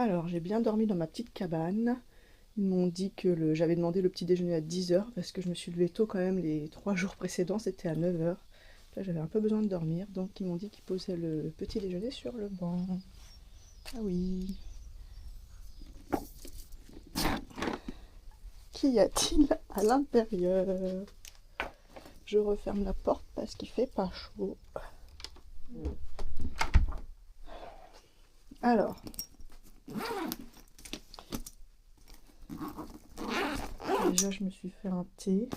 Alors, j'ai bien dormi dans ma petite cabane. Ils m'ont dit que j'avais demandé le petit déjeuner à 10 h parce que je me suis levée tôt quand même les 3 jours précédents, c'était à 9 h. Là, j'avais un peu besoin de dormir, donc ils m'ont dit qu'ils posaient le petit déjeuner sur le banc. Ah oui. Qu'y a-t-il à l'intérieur? Je referme la porte parce qu'il fait pas chaud. Alors, déjà je me suis fait un thé.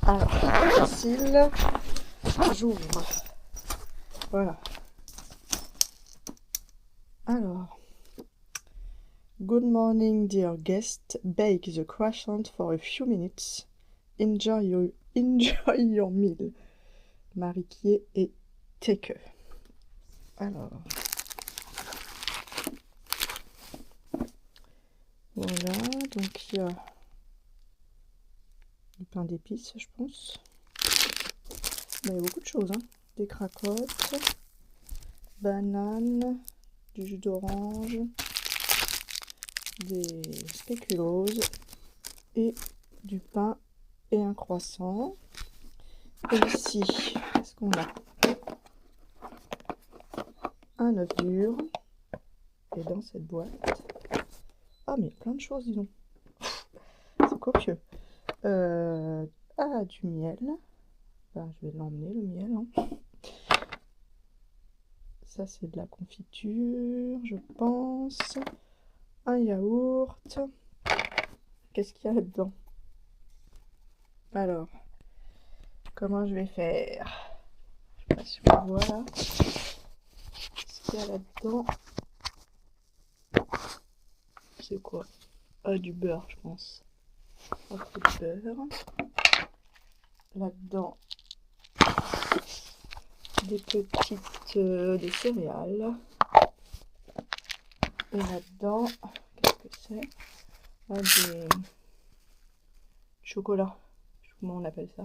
Alors, facile, j'ouvre. Voilà. Alors, good morning dear guest, bake the croissant for a few minutes. Enjoy your meal. Mariquier et Teke. Alors, voilà, donc il y a du pain d'épices, je pense. Mais il y a beaucoup de choses, hein. Des cracottes, bananes, du jus d'orange, des spéculoos et du pain et un croissant. Et ici, qu'est-ce qu'on a? Un œuf dur. Et dans cette boîte, ah mais il y a plein de choses, dis donc. C'est copieux. Du miel. Ben, je vais l'emmener, le miel. Hein. Ça, c'est de la confiture, je pense. Un yaourt. Qu'est-ce qu'il y a là-dedans? Alors, comment je vais faire? Je sais pas si on voit là. Qu'est-ce qu'il y a là-dedans? C'est quoi? Ah, du beurre, je pense. Un peu de beurre. Là-dedans, des des céréales. Et là-dedans, qu'est-ce que c'est? Ah, des chocolats. Comment on appelle ça?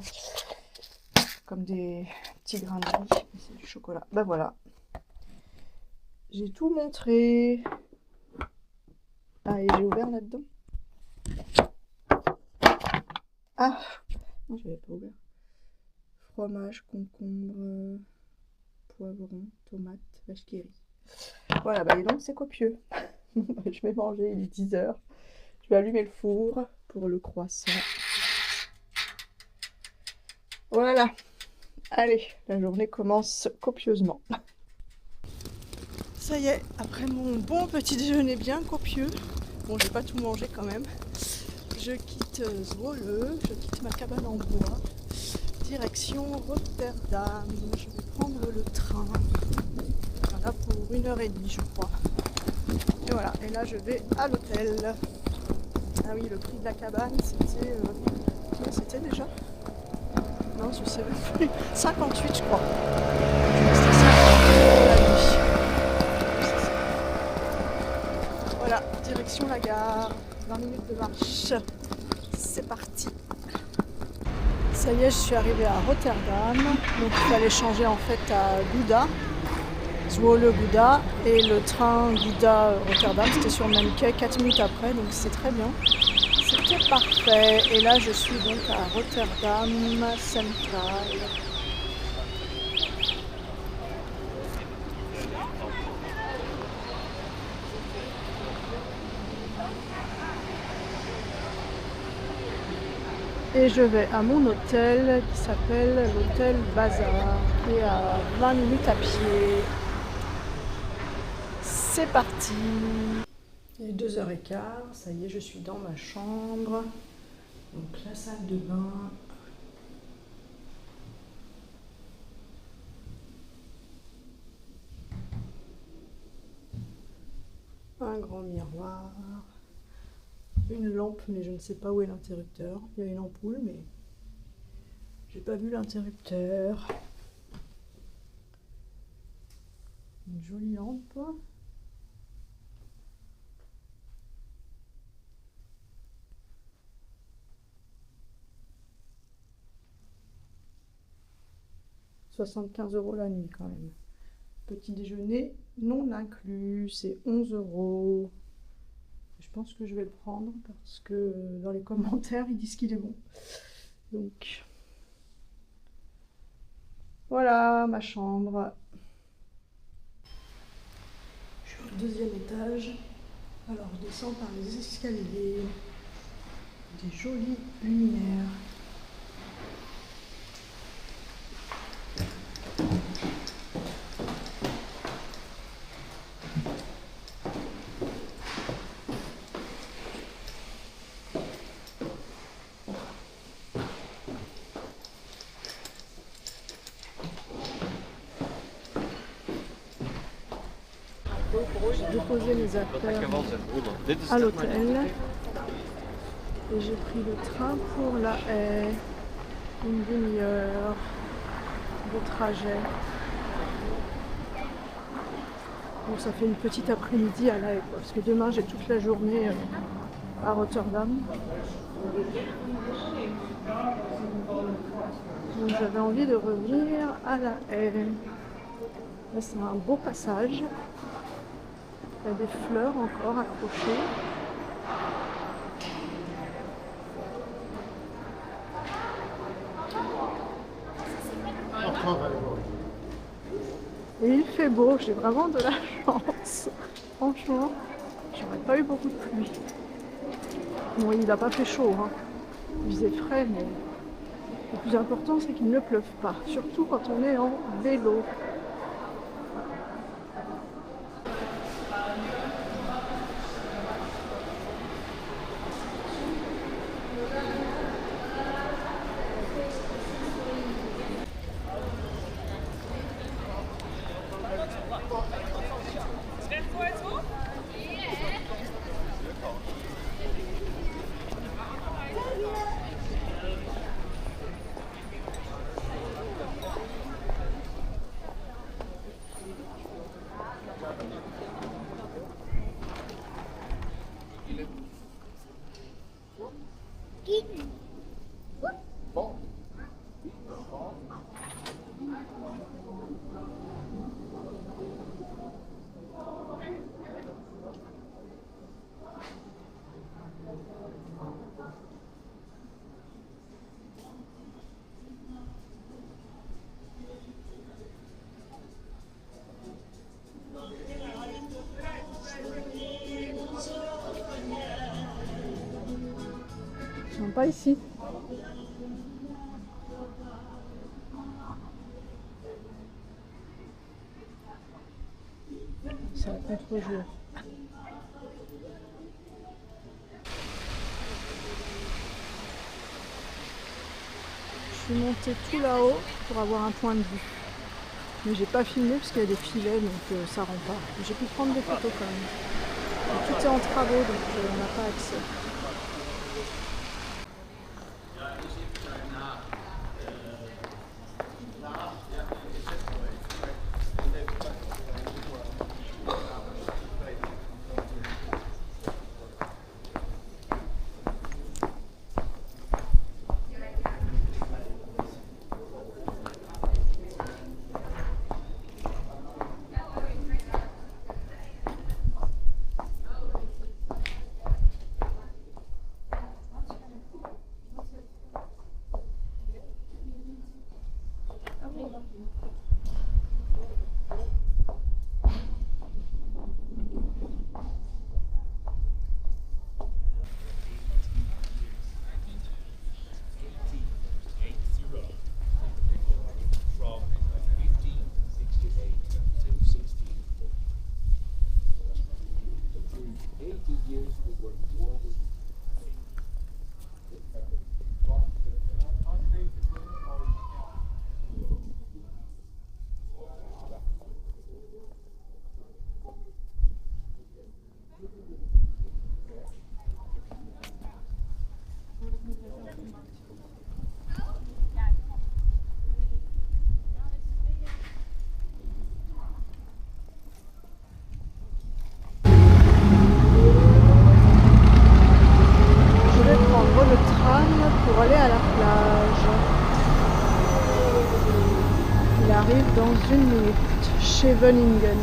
Comme des petits grains de riz, mais c'est du chocolat. Ben voilà. J'ai tout montré. Ah, et j'ai ouvert là-dedans. Ah, non, je n'avais pas ouvert. Fromage, concombre, poivron, tomate, vache qui rit. Voilà, bah et donc c'est copieux. Je vais manger, il est 10 h. Je vais allumer le four pour le croissant. Voilà. Allez, la journée commence copieusement. Ça y est, après mon bon petit déjeuner bien copieux, bon, j'ai pas tout mangé quand même, je quitte Zwolle, je quitte ma cabane en bois, direction Rotterdam. Je vais prendre le train, voilà, pour 1 h 30 je crois. Et voilà, et là je vais à l'hôtel. Ah oui, le prix de la cabane, c'était déjà? Non, je sais plus. 58 je crois. C'était 50 € la nuit. Voilà, direction la gare, 20 minutes de marche. C'est parti. Ça y est, je suis arrivée à Rotterdam. Donc il fallait changer en fait à Gouda, Zwolle Gouda, et le train Gouda Rotterdam, c'était sur le même quai 4 minutes après, donc c'est très bien. C'était parfait. Et là je suis donc à Rotterdam Central. Et je vais à mon hôtel qui s'appelle l'hôtel Bazar, qui est à 20 minutes à pied. C'est parti. Il est 2 h 15, ça y est, je suis dans ma chambre. Donc la salle de bain. Un grand miroir. Une lampe, mais je ne sais pas où est l'interrupteur. Il y a une ampoule, mais j'ai pas vu l'interrupteur. Une jolie lampe. 75 € la nuit quand même. Petit déjeuner non inclus, c'est 11 €. Je pense que je vais le prendre parce que dans les commentaires ils disent qu'il est bon. Donc voilà ma chambre. Je suis au deuxième étage. Alors je descends par les escaliers. Des jolies lumières. J'ai déposé mes affaires à l'hôtel et j'ai pris le train pour La Haye, une demi-heure de trajet. Bon, ça fait une petite après-midi à La Haye, parce que demain j'ai toute la journée à Rotterdam. Donc j'avais envie de revenir à La Haye. Là c'est un beau passage. Il y a des fleurs encore accrochées. Et il fait beau, j'ai vraiment de la chance. Franchement, j'aurais pas eu beaucoup de pluie. Bon, il n'a pas fait chaud, hein. Il faisait frais, mais le plus important c'est qu'il ne pleuve pas. Surtout quand on est en vélo. Pas ici. C'est un contre-jour. Je suis montée tout là-haut pour avoir un point de vue. Mais j'ai pas filmé parce qu'il y a des filets donc ça rend pas. J'ai pu prendre des photos quand même. Tout est en travaux donc on n'a pas accès. arrive dans une minute. Scheveningen.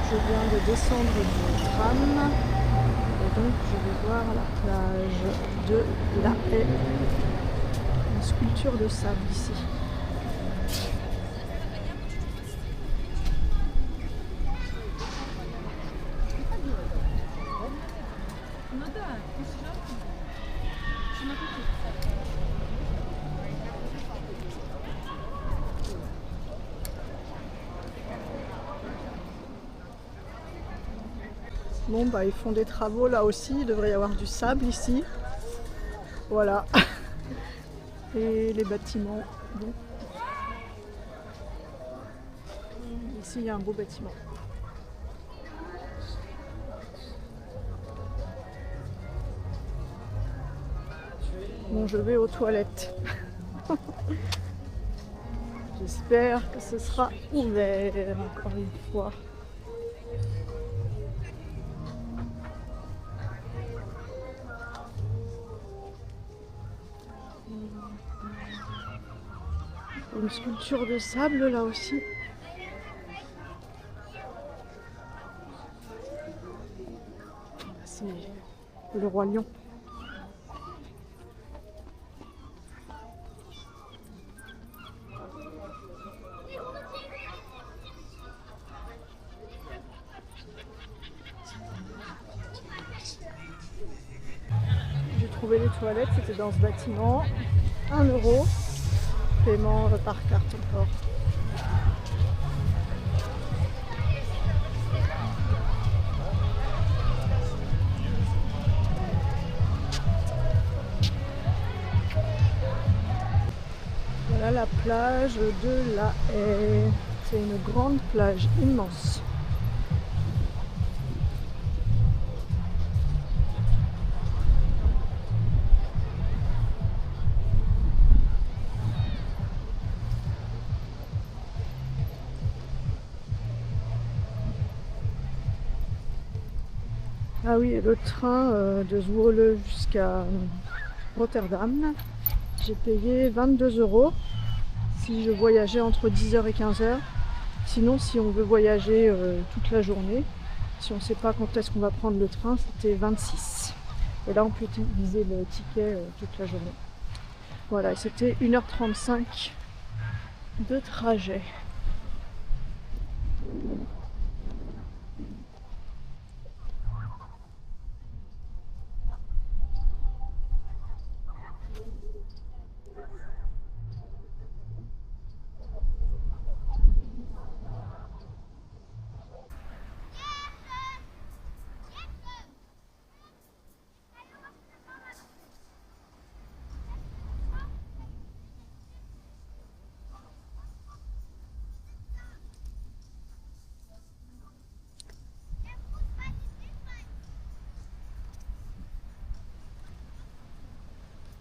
Je viens de descendre du tram et donc je vais voir la plage de La Haye. Une sculpture de sable ici. Bon bah ils font des travaux là aussi, il devrait y avoir du sable ici. Voilà. Et les bâtiments. Bon. Ici il y a un beau bâtiment. Bon, je vais aux toilettes. J'espère que ce sera ouvert encore une fois. Une sculpture de sable là aussi. C'est le roi lion. J'ai trouvé les toilettes, c'était dans ce bâtiment. 1 €. Paiement par carte encore. Voilà la plage de La Haye. C'est une grande plage immense. Ah oui, et le train de Zwolle jusqu'à Rotterdam, j'ai payé 22 € si je voyageais entre 10 h et 15 h. Sinon, si on veut voyager toute la journée, si on ne sait pas quand est-ce qu'on va prendre le train, c'était 26 €. Et là, on peut utiliser le ticket toute la journée. Voilà, c'était 1 h 35 de trajet.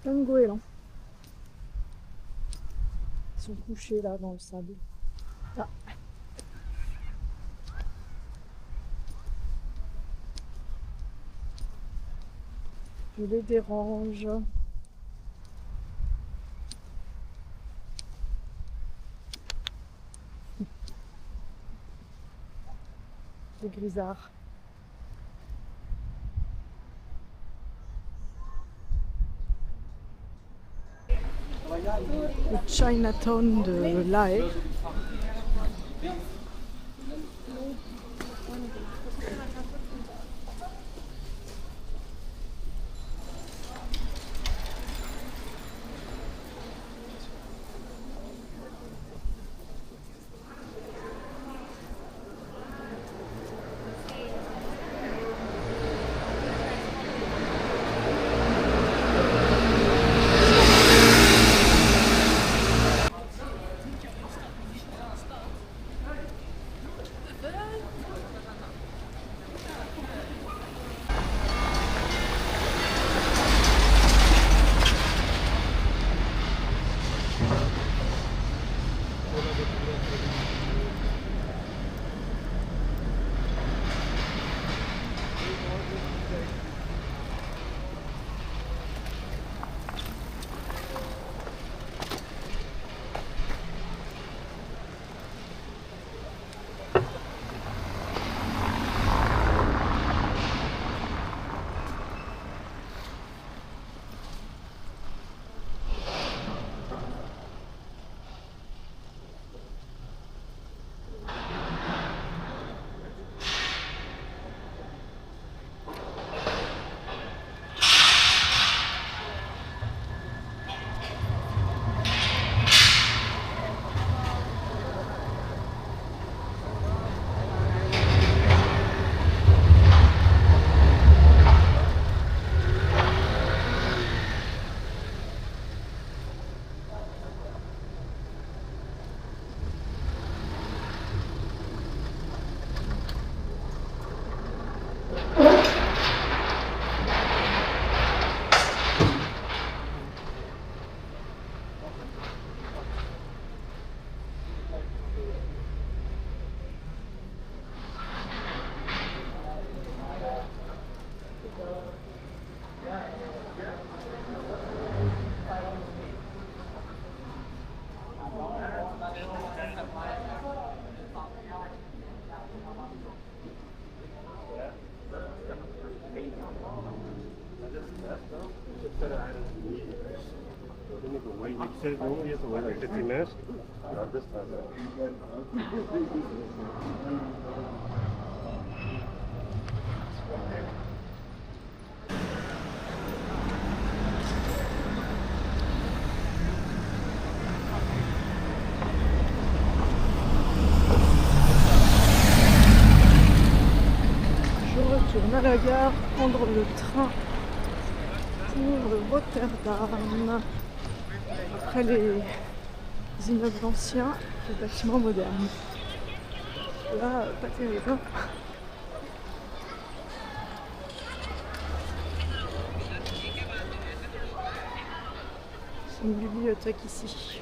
Plein de goélands. Ils sont couchés là dans le sable. Ah. Je les dérange. Les grisards. Le Chinatown de La Haye. like you said, normally you have to wait like 15 minutes. Not this time. Je retourne à la gare prendre le train pour Rotterdam. Après les immeubles anciens, les bâtiments modernes. Là, pas terrible. Hein. C'est une bibliothèque ici.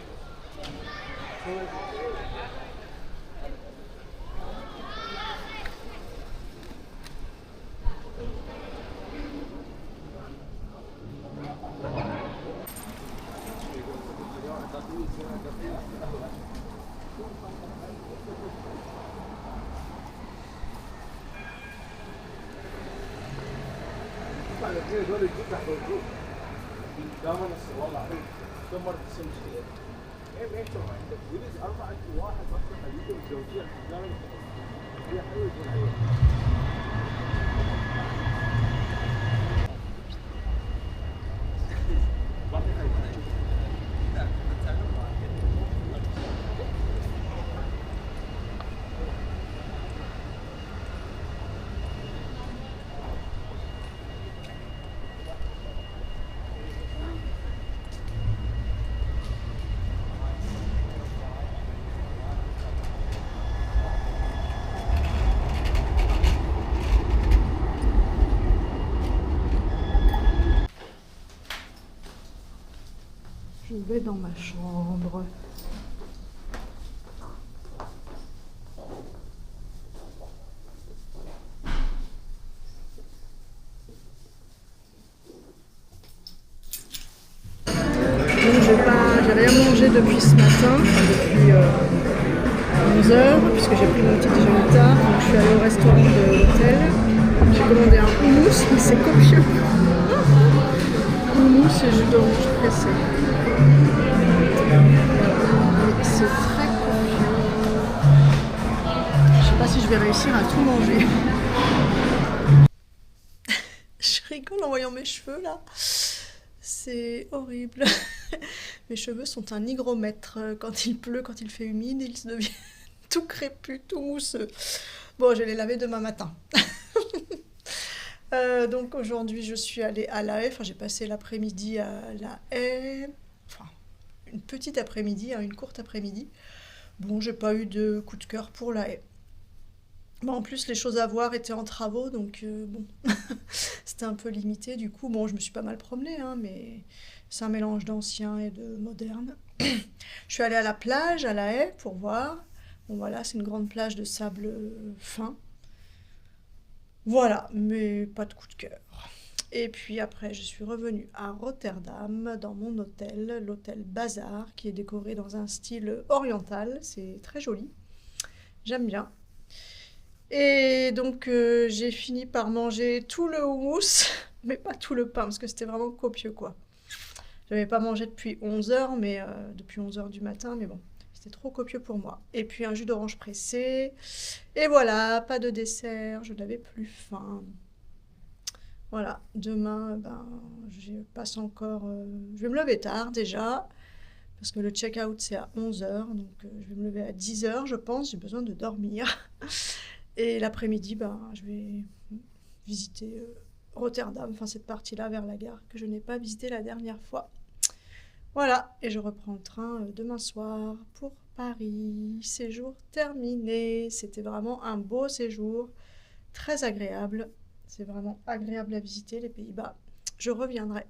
Je vais dans ma chambre. J'ai rien mangé depuis ce matin, depuis 11h, puisque j'ai pris mon petit déjeuner tard. Donc je suis allée au restaurant de l'hôtel. J'ai commandé un houmous, mais c'est copieux. Houmous et jus d'orange pressé. C'est très copieux. Je sais pas si je vais réussir à tout manger. Je rigole en voyant mes cheveux là. C'est horrible. Mes cheveux sont un hygromètre. Quand il pleut, quand il fait humide, ils deviennent tout crépus, tout mousseux. Bon, je vais les laver demain matin. Donc aujourd'hui, je suis allée à La Haye. Enfin, j'ai passé l'après-midi à La Haye. Enfin, une petite après-midi, hein, une courte après-midi. Bon, j'ai pas eu de coup de cœur pour La Haye. Bon, en plus, les choses à voir étaient en travaux, donc bon, c'était un peu limité. Du coup, bon, je me suis pas mal promenée, hein, mais c'est un mélange d'ancien et de moderne. Je suis allée à la plage, à La Haye, pour voir. Bon, voilà, c'est une grande plage de sable fin. Voilà, mais pas de coup de cœur. Et puis après, je suis revenue à Rotterdam, dans mon hôtel, l'hôtel Bazar, qui est décoré dans un style oriental. C'est très joli. J'aime bien. Et donc, j'ai fini par manger tout le houmous, mais pas tout le pain, parce que c'était vraiment copieux, quoi. J'avais pas mangé depuis 11h, mais depuis 11h du matin, mais bon, c'était trop copieux pour moi. Et puis un jus d'orange pressé. Et voilà, pas de dessert, je n'avais plus faim. Voilà, demain, ben, je passe encore... je vais me lever tard déjà, parce que le check-out c'est à 11h, donc je vais me lever à 10h, je pense, j'ai besoin de dormir. Et l'après-midi, ben, je vais visiter Rotterdam, enfin cette partie-là vers la gare que je n'ai pas visitée la dernière fois. Voilà, et je reprends le train demain soir pour Paris. Séjour terminé. C'était vraiment un beau séjour, très agréable. C'est vraiment agréable à visiter les Pays-Bas. Je reviendrai.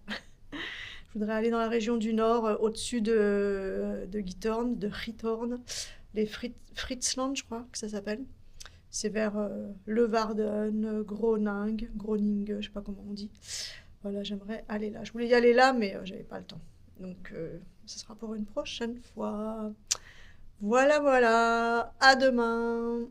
Je voudrais aller dans la région du Nord, au-dessus de Giethoorn, de Giethoorn, les Fritsland, je crois que ça s'appelle. C'est vers Leeuwarden, Groningen, je sais pas comment on dit. Voilà, j'aimerais aller là. Je voulais y aller là, mais j'avais pas le temps. Donc, ce sera pour une prochaine fois. Voilà, voilà. À demain.